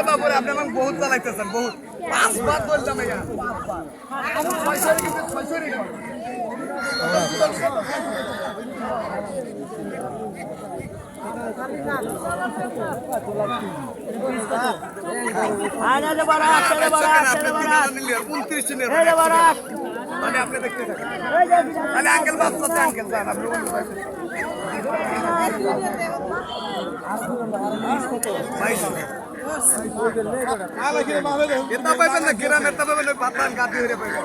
বাবুরে আপনি আমাকে বহুত চালাইতেছেন বহুত 5 বার বললাম ভাইয়া 5 আপনি দেখতে থাকেন তাহলে আঙ্কেল বাচ্চা আঙ্কেল যান আপনি এটা পাইবেন না গ্রামে এটা পাইবেন ওই পাতান গাদি হয়ে পাইবেন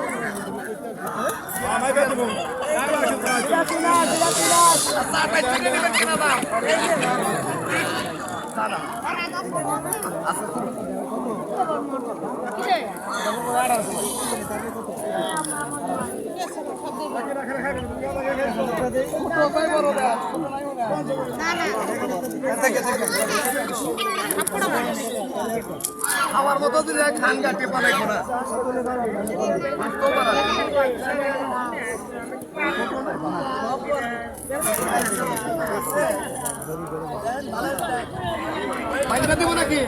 আমার মতো যদি খান গাটি পালাইবো না পয়সা দেবো নাকি